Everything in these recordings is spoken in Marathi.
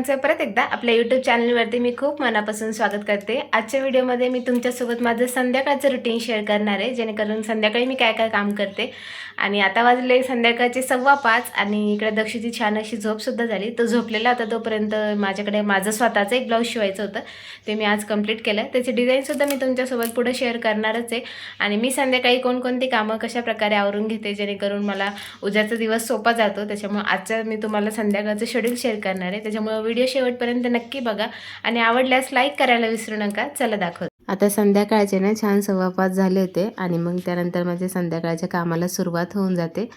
सर्वांचं परत एकदा आपल्या यूट्यूब चॅनलवरती मी खूप मनापासून स्वागत करते। आजच्या व्हिडिओमध्ये मी तुमच्यासोबत माझं संध्याकाळचं रुटीन शेअर करणार आहे, जेणेकरून संध्याकाळी मी काय काय काम करते। आणि आता वाजले संध्याकाळचे 5:15 आणि इकडे दक्षिची छान अशी झोपसुद्धा झाली। तो झोपलेला होता तोपर्यंत माझ्याकडे माझं स्वतःचं एक ब्लाऊज शिवायचं होतं, ते मी आज कंप्लीट केलं। त्याची डिझाईनसुद्धा मी तुमच्यासोबत पुढे शेअर करणारच आहे। आणि मी संध्याकाळी कोणकोणती कामं कशा प्रकारे आवरून घेते जेणेकरून मला उद्याचा दिवस सोपा जातो, त्याच्यामुळे आजचं मी तुम्हाला संध्याकाळचं शेड्यूल शेअर करणार आहे। त्याच्यामुळे व्हिडिओ शेवटपर्यंत नक्की बघा आणि आवडल्यास लाईक करायला विसरू नका। चला दाखव। आता संध्याकाळचे ना छान 5:15 झाले होते आणि मग त्यानंतर माझे संध्याकाळच्या कामाला सुरुवात होऊन जाते।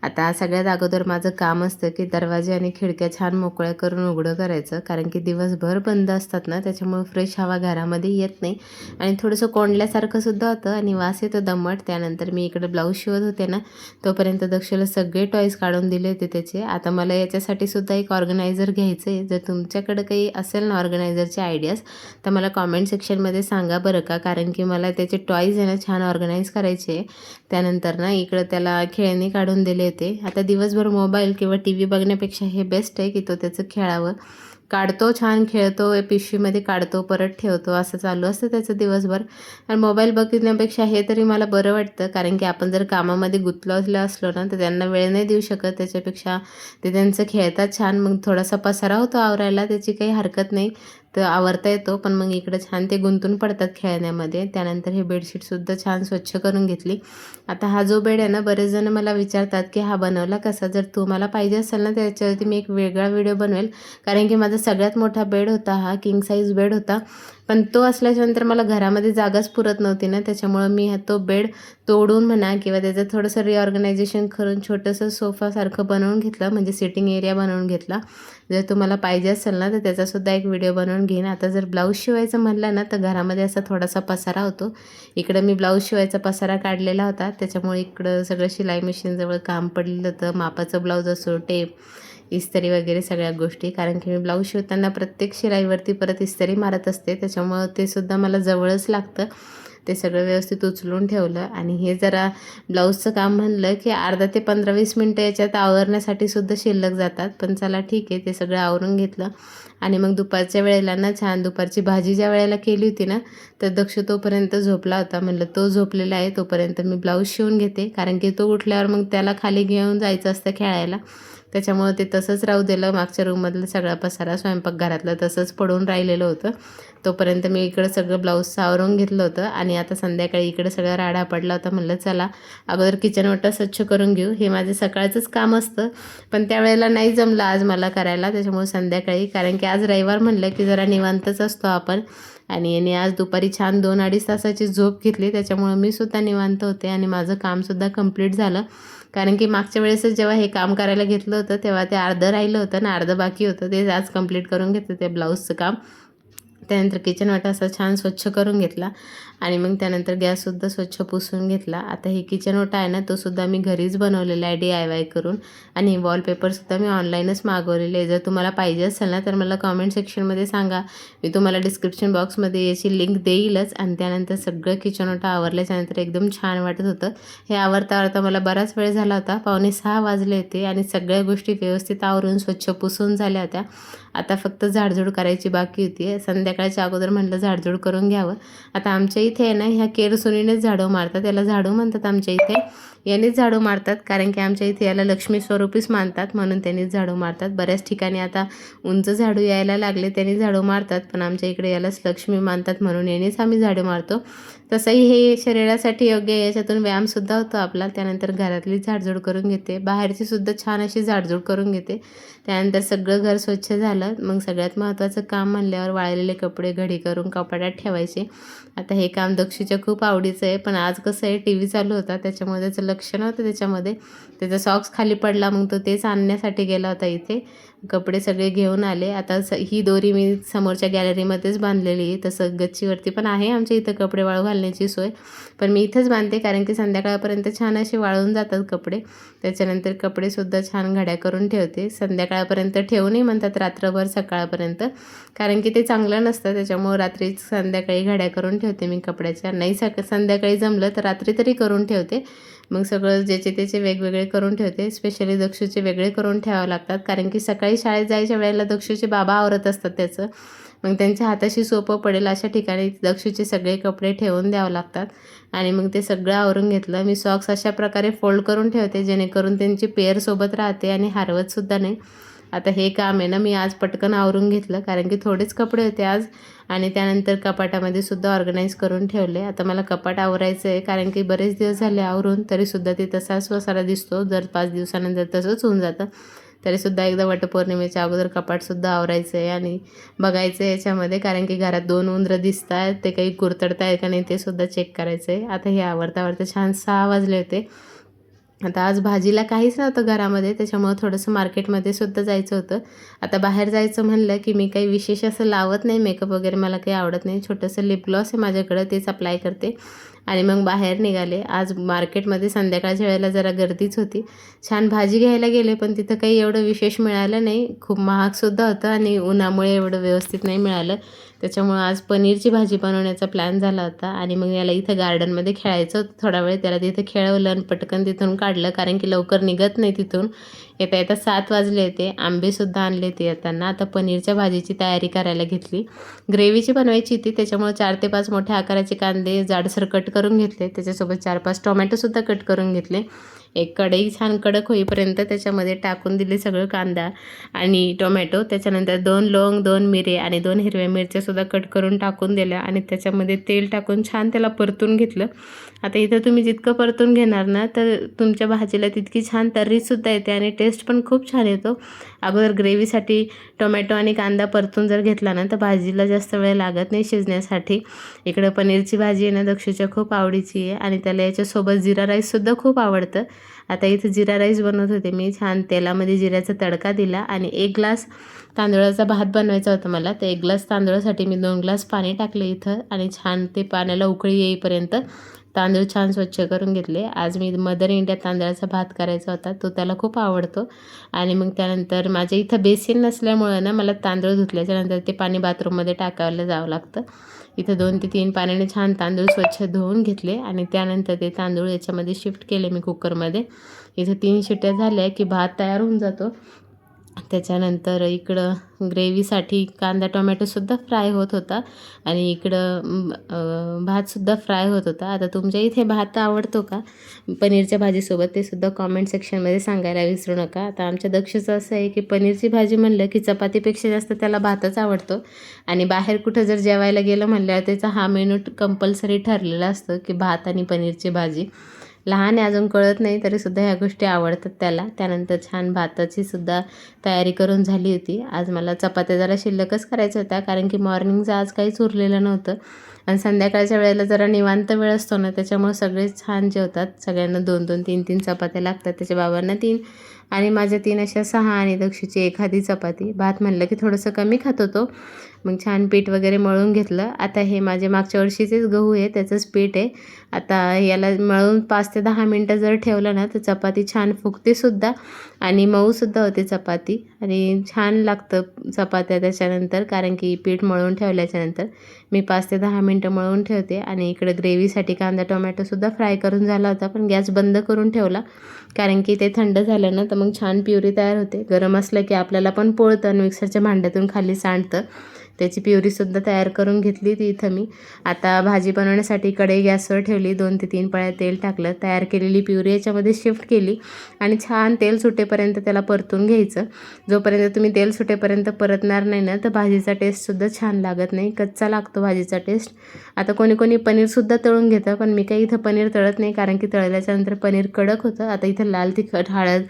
आता सगळ्यात अगोदर माझं काम असतं की दरवाजे आणि खिडक्या छान मोकळ्या करून उघडं करायचं, कारण की दिवसभर बंद असतात ना, त्याच्यामुळे फ्रेश हवा घरामध्ये येत नाही आणि थोडंसं कोंडल्यासारखं सुद्धा होतं आणि वास येतो दमट। त्यानंतर मी इकडे ब्लाऊज शिवत होते ना, तोपर्यंत दक्षला सगळे टॉयज काढून दिले होते त्याचे। आता मला याच्यासाठी सुद्धा एक ऑर्गनायझर घ्यायचं आहे। जर तुमच्याकडे काही असेल ना ऑर्गनायझरचे आयडियाज तर मला कॉमेंट सेक्शनमध्ये सांगा बरं का, कारण की मला त्याचे टॉयज आहे ना छान ऑर्गनाईज करायचे। त्यानंतर ना इकडं त्याला खेळणी काढून दिले होते। आता दिवसभर मोबाईल किंवा टी व्ही बघण्यापेक्षा हे बेस्ट आहे की तो त्याचं खेळावं, काढतो छान खेळतो, पिशवीमध्ये काढतो परत ठेवतो, असं चालू असतं त्याचं दिवसभर। आणि मोबाईल बघण्यापेक्षा हे तरी मला बरं वाटतं, कारण की आपण जर कामामध्ये गुंतलेलं असलो ना तर त्यांना वेळ नाही देऊ शकत। त्याच्यापेक्षा ते त्यांचं खेळतात छान, मग थोडासा पसारा होतो आवरायला, त्याची काही हरकत नाही, तर आवरता येतो, पण मग इकडे छान ते गुंतून पडतात खेळण्यामध्ये। त्यानंतर हे बेडशीटसुद्धा छान स्वच्छ करून घेतली। आता हा जो बेड आहे ना, बरेच जण मला विचारतात की हा बनवला कसा। जर तुम्हाला पाहिजे असेल ना त्याच्यावरती मी एक वेगळा व्हिडिओ बनवेल, कारण की माझा सगळ्यात मोठा बेड होता हा, किंग साईज बेड होता, पण तो असल्याच्यानंतर मला घरामध्ये जागाच पुरत नव्हती ना, त्याच्यामुळे मी तो बेड तोडून म्हणा किंवा त्याचं थोडंसं रिऑर्गनायझेशन करून छोटंसं सोफासारखं बनवून घेतलं, म्हणजे सिटिंग एरिया बनवून घेतला। जर तुम्हाला पाहिजे असेल ना तर त्याचासुद्धा एक व्हिडिओ बनवून घेईन। आता जर ब्लाऊज शिवायचं म्हटलं ना तर घरामध्ये असा थोडासा पसारा होतो। इकडं मी ब्लाऊज शिवायचा पसारा काढलेला होता, त्याच्यामुळे इकडं सगळं शिलाई मशीनजवळ काम पडलेलं होतं। मापाचं ब्लाऊज असो, टेप, इस्त्री वगैरे सगळ्या गोष्टी, कारण की मी ब्लाऊज शिवताना प्रत्येक शिलाईवरती परत इस्त्री मारत असते, त्याच्यामुळं ते सुद्धा मला जवळच लागतं। ते सगळं व्यवस्थित उचलून ठेवलं आणि हे जरा ब्लाऊजचं काम म्हणलं की अर्धा ते 15-20 मिनटं याच्यात आवरण्यासाठी सुद्धा शिल्लक जातात, पण चला ठीक आहे, ते सगळं आवरून घेतलं। आणि मग दुपारच्या वेळेला ना छान दुपारची भाजी ज्या वेळेला केली होती ना, तर दक्ष तोपर्यंत झोपला होता। म्हणलं तो झोपलेला आहे तोपर्यंत मी ब्लाऊज शिवून घेते, कारण की तो उठल्यावर मग त्याला खाली घेऊन जायचं असतं खेळायला, त्याच्यामुळे ते तसंच राहू दिलं। मागच्या रूममधलं सगळा पसारा स्वयंपाकघरातलं तसंच पडून राहिलेलं होतं, तोपर्यंत मी इकडं सगळं ब्लाऊजचं आवरून घेतलं होतं। आणि आता संध्याकाळी इकडे सगळा राडा पडला होता, म्हणलं चला अगोदर किचन ओटा स्वच्छ करून घेऊ, हे माझे सकाळचंच काम असतं, पण त्यावेळेला नाही जमलं आज मला करायला, त्याच्यामुळे संध्याकाळी, कारण की आज रविवार म्हणलं की जरा निवांतच असतो आपण। आणि याने आज दुपारी छान 2-2.5 तासाची झोप घेतली, त्याच्यामुळे मी सुद्धा निवांत होते आणि माझं कामसुद्धा कंप्लीट झालं। कारण की मागच्या वेळेसच जेव्हा हे काम करायला घेतलं होतं तेव्हा ते अर्धं राहिलं होतं ना, अर्धं बाकी होतं, ते आज कंप्लीट करून घेतलं ते ब्लाऊजचं काम। त्यानंतर किचन वाटा असा छान स्वच्छ करून घेतला आणि मग त्यानंतर गॅससुद्धा स्वच्छ पुसून घेतला। आता हे किचन ओटा आहे ना, तो सुद्धा मी घरीच बनवलेला आहे DIY करून, आणि वॉलपेपरसुद्धा मी ऑनलाईनच मागवलेले आहे। जर तुम्हाला पाहिजे असेल ना तर मला कॉमेंट सेक्शनमध्ये सांगा, मी तुम्हाला डिस्क्रिप्शन बॉक्समध्ये याची लिंक देईलच। आणि त्यानंतर सगळं किचन ओटा आवरल्याच्यानंतर एकदम छान वाटत होतं। हे आवरता मला बराच वेळ झाला होता, 5:45 वाजले होते आणि सगळ्या गोष्टी व्यवस्थित आवरून स्वच्छ पुसून झाल्या होत्या। आता फक्त झाडझूड करायची बाकी होती। संध्याकाळच्या अगोदर म्हटलं झाडझूड करून घ्यावं। आता आमच्या इथे आहे ना ह्या केरसुनीनेच झाडू मारतात, याला झाडू म्हणतात आमच्या इथे, यानेच झाडू मारतात, कारण की आमच्या इथे याला लक्ष्मी स्वरूपीच मानतात, म्हणून त्यांनीच झाडू मारतात। बऱ्याच ठिकाणी आता उंच झाडू यायला लागले त्यांनी झाडू मारतात, पण आमच्या इकडे यालाच लक्ष्मी मानतात म्हणून यानेच आम्ही झाडू मारतो। तसंही हे शरीरासाठी योग्य आहे, याच्यातून व्यायामसुद्धा होतो आपला। त्यानंतर घरातली झाडझूड करून घेते, बाहेरची सुद्धा छान अशी झाडझूड करून घेते। त्यानंतर सगळं घर स्वच्छ झालं, मग सगळ्यात महत्त्वाचं काम म्हणल्यावर वाळलेले कपडे घडी करून कपाटात ठेवायचे। आता हे काम दक्षीच्या खूप आवडीचं आहे, पण आज कसं आहे टी व्ही चालू होता त्याच्यामुळे त्याचं लक्ष नव्हतं त्याच्यामध्ये, त्याचा सॉक्स खाली पडला, मग तो तेच आणण्यासाठी गेला होता इथे। कपडे सगळे घेऊन आले। आता ही दोरी मी समोरच्या गॅलरीमध्येच बांधलेली आहे, तसं गच्चीवरती पण आहे आमच्या इथं कपडे वाळू घालण्याची सोय, पण मी इथंच बांधते कारण की संध्याकाळपर्यंत छान असे वाळून जातात कपडे। त्याच्यानंतर कपडेसुद्धा छान घड्या करून ठेवते, संध्याकाळपर्यंत ठेवू नये म्हणतात, रात्रभर सकाळपर्यंत, कारण की ते चांगलं नसतं, त्याच्यामुळे रात्री संध्याकाळी घड्या करून ठेवते मी कपड्याच्या। नाही संध्याकाळी जमलं तर रात्री तरी करून ठेवते, मग सगळं ज्याचे त्याचे वेगवेगळे करून ठेवते. स्पेशली दक्षूचे वेगळे करून ठेवावे लागतात, कारण की सकाळी शाळेत जायच्या वेळेला दक्षूचे बाबा आवरत असतात त्याचं. मग त्यांच्या हाताशी सोपं पडेल अशा ठिकाणी दक्षूचे सगळे कपडे ठेवून द्यावं लागतात. आणि मग ते सगळं आवरून घेतलं. मी सॉक्स अशा प्रकारे फोल्ड करून ठेवते, जेणेकरून त्यांची पेअर सोबत राहते आणि हरवतसुद्धा नाही. आता हे काम आहे ना, मी आज पटकन आवरून घेतलं, कारण की थोडेच कपडे होते आज. आणि त्यानंतर कपाटामध्ये सुद्धा ऑर्गनाईज करून ठेवले. आता मला कपाट आवरायचं आहे, कारण की बरेच दिवस झाले आवरून, तरीसुद्धा ते तसाच वसारा दिसतो. जर 5 दिवसानंतर तसंच होऊन जातं. तरीसुद्धा एकदा वटपौर्णिमेच्या अगोदर कपाटसुद्धा आवरायचं आहे आणि बघायचं आहे याच्यामध्ये, कारण की घरात 2 उंदरं दिसत आहेत, ते काही कुरतडत आहेत का नाही ते सुद्धा चेक करायचं आहे. आता हे आवरता आवरता छान 6 वाजले होते. आता आज भाजीला काहीच नव्हतं घरामध्ये, त्याच्यामुळं थोडंसं मार्केटमध्ये सुद्धा जायचं होतं. आता बाहेर जायचं म्हणलं की मी काही विशेष असं लावत नाही, मेकअप वगैरे मला काही आवडत नाही. छोटंसं लिप ग्लॉस आहे माझ्याकडं, तेच अप्लाय करते आणि मग बाहेर निघाले. आज मार्केटमध्ये संध्याकाळच्या वेळेला जरा गर्दीच होती. छान भाजी घ्यायला गेले, पण तिथं काही एवढं विशेष मिळालं नाही. खूप महागसुद्धा होतं आणि उन्हामुळे एवढं व्यवस्थित नाही मिळालं. त्याच्यामुळं आज पनीरची भाजी बनवण्याचा प्लॅन झाला होता. आणि मग याला इथं गार्डनमध्ये खेळायचं होतं थोडा वेळ, त्याला तिथं खेळवलं आणि पटकन तिथून काढलं, कारण की लवकर निघत नाही तिथून. येता येता 7 वाजले होते. आंबेसुद्धा आणले ते येताना. आता पनीरच्या भाजीची तयारी करायला घेतली. ग्रेव्हीची बनवायची होती, त्याच्यामुळे 4 ते 5 मोठ्या आकाराचे कांदे जाडसर कट करून घेतले. त्याच्यासोबत 4-5 टोमॅटोसुद्धा कट करून घेतले. एक कढई छान कडक होईपर्यंत त्याच्यामध्ये टाकून दिले सगळं कांदा आणि टोमॅटो. त्याच्यानंतर 2 लवंग, 2 मिरे आणि 2 हिरव्या मिरच्यासुद्धा कट करून टाकून दिल्या आणि त्याच्यामध्ये तेल टाकून छान त्याला परतून घेतलं. आता इथं तुम्ही जितकं परतून घेणार ना, तर तुमच्या भाजीला तितकी छान तर्रीसुद्धा येते आणि टेस्ट पण खूप छान येतो. अगोदर ग्रेव्हीसाठी टोमॅटो आणि कांदा परतून जर घेतला ना, तर भाजीला जास्त वेळ लागत नाही शिजण्यासाठी. इकडं पनीरची भाजी आहे ना, दक्षूच्या खूप आवडीची आहे आणि त्याला याच्यासोबत जिरा राईससुद्धा खूप आवडतं. आता इथं जिरा राईस बनवत होते मी. छान तेलामध्ये जिऱ्याचा तडका दिला आणि 1 ग्लास तांदूळाचा भात बनवायचा होता मला. तर 1 ग्लास तांदूळासाठी मी 2 ग्लास पाणी टाकले इथं आणि छान ते पाण्याला उकळी येईपर्यंत तांदूळ छान स्वच्छ करून घेतले. आज मी मदर इंडिया तांदळाचा भात करायचा होता, तो त्याला खूप आवडतो. आणि मग त्यानंतर माझ्या इथं बेसिन नसल्यामुळं ना, मला तांदूळ धुतल्याच्यानंतर ते पाणी बाथरूममध्ये टाकायला जावं लागतं. इथं 2 ते 3 पाण्याने छान तांदूळ स्वच्छ धुवून घेतले आणि त्यानंतर ते तांदूळ याच्यामध्ये शिफ्ट केले मी कुकरमध्ये. इथं 3 शिट्ट्या झाल्या की भात तयार होऊन जातो. त्याच्यानंतर इकडं ग्रेव्हीसाठी कांदा टोमॅटोसुद्धा फ्राय होत होता आणि इकडं भातसुद्धा फ्राय होत होता. आता तुमच्या इथे भात आवडतो का पनीरच्या भाजीसोबत, ते सुद्धा कॉमेंट सेक्शनमध्ये सांगायला विसरू नका. आता आमच्या दक्षचं असं आहे की पनीरची भाजी म्हणलं की चपातीपेक्षा जास्त त्याला भातच आवडतो. आणि बाहेर कुठं जर जेवायला गेलं म्हणल्यावर त्याचा हा मेनू कंपल्सरी ठरलेला असतो की भात आणि पनीरची भाजी. लहान आहे अजून, कळत नाही, तरीसुद्धा ह्या गोष्टी आवडतात त्याला. त्यानंतर छान भाताची सुद्धा तयारी करून झाली होती. आज मला चपात्या जरा शिल्लकच करायच्या होत्या, कारण की मॉर्निंगचं आज काहीच उरलेलं नव्हतं आणि संध्याकाळच्या वेळेला जरा निवांत वेळ असतो ना, त्याच्यामुळे सगळेच छान जेवतात. सगळ्यांना 2-2, 3-3 चपात्या लागतात. त्याच्या बाबांना 3 आणि माझ्या 3 अशा 6 आणि दक्षूची एखादी चपाती. भात म्हणलं की थोडंसं कमी खात होतो. मग छान पीठ वगैरे मळून घेतलं. आता हे माझे मागच्या वर्षीचेच गहू आहे, त्याचंच पीठ आहे. आता याला मळून 5 ते 10 मिनटं जर ठेवलं ना, तर चपाती छान फुगतेसुद्धा आणि मऊसुद्धा होते चपाती आणि छान लागतं चपात्या त्याच्यानंतर, कारण की पीठ मळून ठेवल्याच्यानंतर. मी 5 ते 10 मिनटं मळून ठेवते. आणि इकडं ग्रेव्हीसाठी कांदा टोमॅटोसुद्धा फ्राय करून झाला होता, पण गॅस बंद करून ठेवला, कारण की ते थंड झालं ना, तर मग छान प्युरी तयार होते. गरम असलं की आपल्याला पण पोळतं आणि मिक्सरच्या भांड्यातून खाली सांडतं. त्याची प्युरीसुद्धा तयार करून घेतली ती इथं मी. आता भाजी बनवण्यासाठी कढई गॅसवर ठेवली. 2 ते 3 पळ्या तेल टाकलं. तयार केलेली प्युरी याच्यामध्ये शिफ्ट केली आणि छान तेल सुटेपर्यंत त्याला परतून घ्यायचं. जोपर्यंत तुम्ही तेल सुटेपर्यंत परतणार नाही ना, तर भाजीचा टेस्टसुद्धा छान लागत नाही, कच्चा लागतो भाजीचा टेस्ट. आता कोणी कोणी पनीरसुद्धा तळून घेतं, पण मी काही इथं पनीर तळत नाही, कारण की तळल्याच्यानंतर पनीर कडक होतं. आता इथं लाल तिखट, हळद,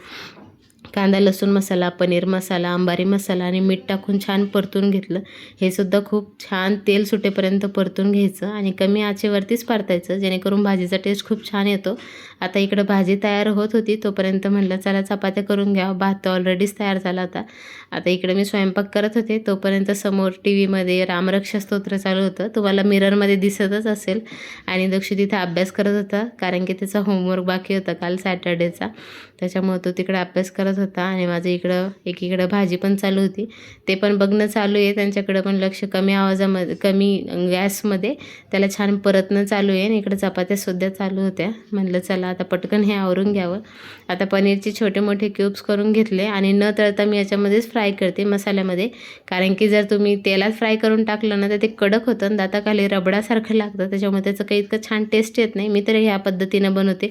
कांदा लसूण मसाला, पनीर मसाला, अंबारी मसाला आणि मीठ टाकून छान परतून घेतलं. हे सुद्धा खूप छान तेल सुटेपर्यंत परतून घ्यायचं आणि कमी आचेवरतीच परतायचं, जेणेकरून भाजीचा टेस्ट खूप छान येतो. आता इकडं भाजी तयार होत होती, तोपर्यंत म्हणलं चला चपात्या करून घ्या. भात तर ऑलरेडीच तयार झाला होता. आता इकडे मी स्वयंपाक करत होते, तोपर्यंत समोर TV मध्ये रामरक्षा स्तोत्र चालू होतं. तुम्हाला मिररमध्ये दिसतच असेल. आणि दक्ष तिथं अभ्यास करत होता, कारण की त्याचा होमवर्क बाकी होता काल सॅटर्डेचा. त्याच्यामुळे तो तिकडे अभ्यास करत होता आणि माझं एकीकडं भाजी पण चालू होती. ते पण बघणं चालू आहे, त्यांच्याकडं पण लक्ष कमी आवाजामध्ये कमी गॅसमध्ये त्याला छान परतणं चालू आहे. आणि इकडे चपात्यासुद्धा चालू होत्या. म्हटलं चला आता पटकन हे आवरून घ्यावं. आता पनीरचे छोटे मोठे क्यूब्स करून घेतले आणि न तळता मी याच्यामध्येच फ्राय करते मसाल्यामध्ये, कारण की जर तुम्ही तेलात फ्राय करून टाकलं ना तर ते कडक होतं आणि दाताखाली रबडासारखं लागतं. त्याच्यामुळे त्याचं काही इतकं छान टेस्ट येत नाही. मी तर ह्या पद्धतीनं बनवते.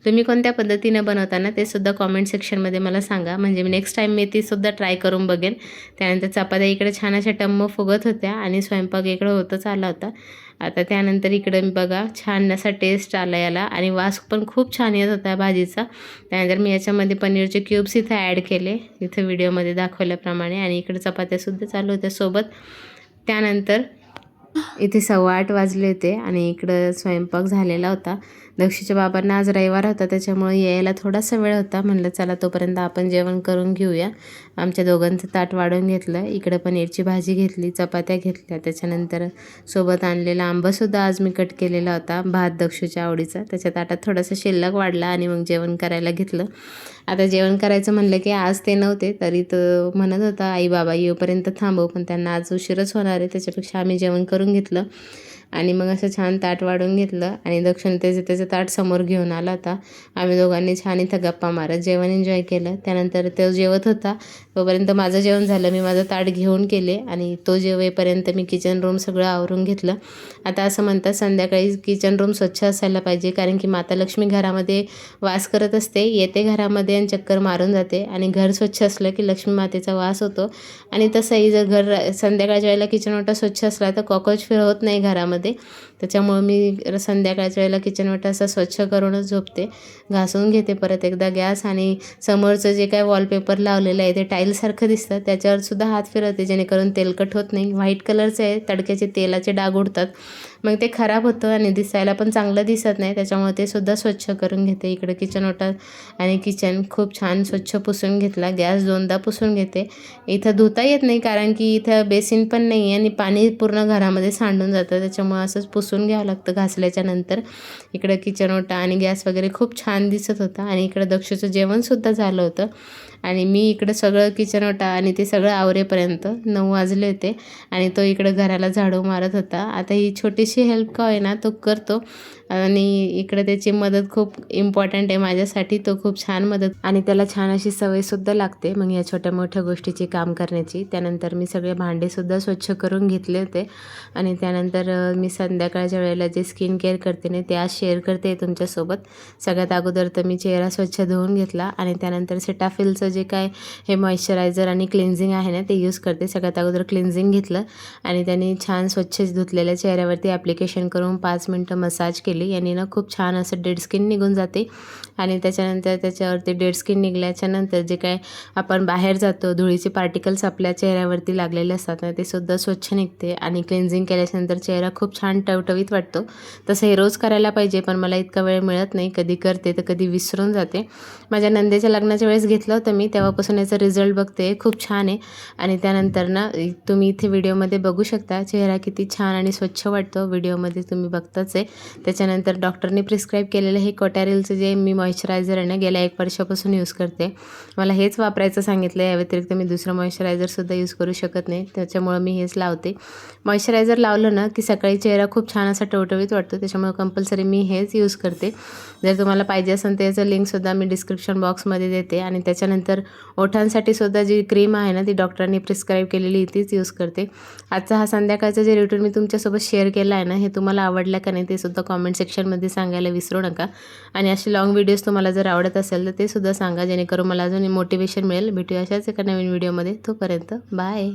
तुम्ही कोणत्या पद्धतीनं बनवता ना ते सुद्धा कॉमेंट सेक्शनमध्ये मला सांगा, म्हणजे मी नेक्स्ट टाईम मी तीसुद्धा ट्राय करून बघेन. त्यानंतर चपात्या इकडे छान अशा टम्म फुगत होत्या आणि स्वयंपाक इकडं होतच आला होता. आता त्यानंतर इकडं बघा छान असा टेस्ट आला याला आणि वास पण खूप छान येत होता भाजीचा. त्यानंतर मी याच्यामध्ये पनीरचे क्यूब्स इथं ॲड केले, इथं व्हिडिओमध्ये दाखवल्याप्रमाणे, आणि इकडे चपात्यासुद्धा चालू होत्या सोबत. त्यानंतर इथे 8:15 वाजले होते आणि इकडं स्वयंपाक झालेला होता. दक्षूच्या बाबांना आज रविवार होता, त्याच्यामुळे यायला थोडासा वेळ होता. म्हणलं चला तोपर्यंत आपण जेवण करून घेऊया. आमच्या दोघांचं ताट वाढून घेतलं. इकडं पनीरची भाजी घेतली, चपात्या घेतल्या, त्याच्यानंतर सोबत आणलेला आंबासुद्धा आज मी कट केलेला होता. भात दक्षूच्या आवडीचा, त्याच्या ताटात थोडासा शिल्लक वाढला आणि मग जेवण करायला घेतलं. आता जेवण करायचं म्हणलं की आज ते नव्हते, तरी तो म्हणत होता आई बाबा येऊपर्यंत थांबव, पण त्यांना आज उशीरच होणार आहे, त्याच्यापेक्षा आम्ही जेवण करून घेतलं. आणि मग असं छान ताट वाढून घेतलं आणि दक्षिण त्याचं ताट समोर घेऊन आला होता. आम्ही दोघांनी छान इथं गप्पा मारत जेवण एन्जॉय केलं. त्यानंतर तो जेवत होता तोपर्यंत माझं जेवण झालं. मी माझं ताट घेऊन केले आणि तो जेवेपर्यंत मी किचन रूम सगळं आवरून घेतलं. आता असं म्हणतात संध्याकाळी किचन रूम स्वच्छ असायला पाहिजे, कारण की माता लक्ष्मी घरामध्ये वास करत असते, येते घरामध्ये आणि चक्कर मारून जाते. आणि घर स्वच्छ असलं की लक्ष्मी मातेचा वास होतो. आणि तसंही जर घर संध्याकाळच्या वेळेला किचन ओटा स्वच्छ असला तर कॉकरोच फिरवत नाही घरामध्ये. त्याच्यामुळे मी संध्याकाळच्या वेळेला किचन ओटा असं स्वच्छ करूनच झोपते. घासून घेते परत एकदा गॅस, आणि समोरचं जे काय वॉलपेपर लावलेलं आहे ते टाईलसारखं दिसतं, त्याच्यावर सुद्धा हात फिरवते जेणेकरून तेलकट होत नाही. व्हाईट कलरचं आहे, तडक्याचे तेलाचे डाग उडतात, मग ते खराब होतं आणि दिसायला पण चांगलं दिसत नाही. त्याच्यामुळे ते सुद्धा स्वच्छ करून घेते. इकडे किचन ओटा आणि किचन खूप छान स्वच्छ पुसून घेतला. गॅस 2दा पुसून घेते. इथं धुता येत नाही कारण की इथं बेसिन पण नाही आहे आणि पाणी पूर्ण घरामध्ये सांडून जातं, त्याच्यामुळे असंच पुसून घ्यावं लागतं घासल्याच्या नंतर. इकडं किचन ओटा आणि गॅस वगैरे खूप छान दिसत होता. आणि इकडं दक्षूचं जेवणसुद्धा झालं होतं आणि मी इकडं सगळं किचन ओटा आणि ते सगळं आवरेपर्यंत 9 वाजले होते आणि तो इकडं घराला झाडू मारत होता. आता ही छोटीशी हेल्प का होईना तो करतो आणि इकडे त्याची मदत खूप इम्पॉर्टंट आहे माझ्यासाठी. तो खूप छान मदत आणि त्याला छान अशी सवयसुद्धा लागते मग या छोट्या मोठ्या गोष्टीची काम करण्याची. त्यानंतर मी सगळे भांडेसुद्धा स्वच्छ करून घेतले होते आणि त्यानंतर मी संध्याकाळच्या वेळेला जे स्किन केअर करते ना ते आज शेअर करते तुमच्यासोबत. सगळ्यात अगोदर तर मी चेहरा स्वच्छ धुवून घेतला आणि त्यानंतर सेटाफिलचं जे काय हे मॉइश्चरायझर आणि क्लिन्झिंग आहे ना ते यूज करते. सगळ्यात अगोदर क्लिन्झिंग घेतलं आणि त्यांनी छान स्वच्छ धुतलेल्या चेहऱ्यावरती ॲप्लिकेशन करून 5 मिनटं मसाज केली. याने ना खूप छान असं डेड स्किन निघून जाते आणि त्याच्यानंतर त्याच्यावरती डेड स्किन निघल्याच्यानंतर जे काय आपण बाहेर जातो धुळीचे पार्टिकल्स आपल्या चेहऱ्यावरती लागलेले असतात ना ते सुद्धा स्वच्छ निघते आणि क्लिन्झिंग केल्याच्यानंतर चेहरा खूप छान टवटवीत वाटतो. तसं हे रोज करायला पाहिजे, पण मला इतका वेळ मिळत नाही, कधी करते तर कधी विसरून जाते. माझ्या नंदेच्या लग्नाच्या वेळेस घेतलं होतं मी, तेव्हापासून याचा रिझल्ट बघते, खूप छान आहे. आणि त्यानंतर ना तुम्ही इथे व्हिडिओमध्ये बघू शकता चेहरा किती छान आणि स्वच्छ वाटतो, व्हिडिओमध्ये तुम्ही बघताच आहे. त्याच्यानंतर डॉक्टरने प्रिस्क्राईब केलेलं हे कोटॅरिलचं जे मी मॉइश्चरायझर आहे ना गेल्या 1 वर्षापासून यूज करते. मला हेच वापरायचं सांगितलं आहे, या व्यतिरिक्त मी दुसरं मॉइश्चरायझरसुद्धा यूज करू शकत नाही, त्याच्यामुळं मी हेच लावते. मॉइश्चरायझर लावलं ना की सकाळी चेहरा खूप छान असा टवटवीत वाटतो, त्याच्यामुळे कंपल्सरी मी हेच यूज करते. जर तुम्हाला पाहिजे असेल तर याचं लिंकसुद्धा मी डिस्क्रिप्शन बॉक्समध्ये देते. आणि त्याच्यानंतर ओठांसाठी सुद्धा जी क्रीम आहे ना ती डॉक्टरांनी प्रिस्क्राईब केलेली तीच यूज करते. आजचा हा संध्याकाळचा जे रुटीन मी तुमच्यासोबत शेअर केला आहे ना हे तुम्हाला आवडलं का नाही ते सुद्धा कॉमेंट सेक्शनमध्ये सांगायला विसरू नका. आणि असे लॉंग व्हिडिओज तुम्हाला जर आवडत असेल तर ते सुद्धा सांगा, जेणेकरून मला अजून मोटिवेशन मिळेल. भेटूया अशाच एका नवीन व्हिडिओमध्ये. तोपर्यंत बाय.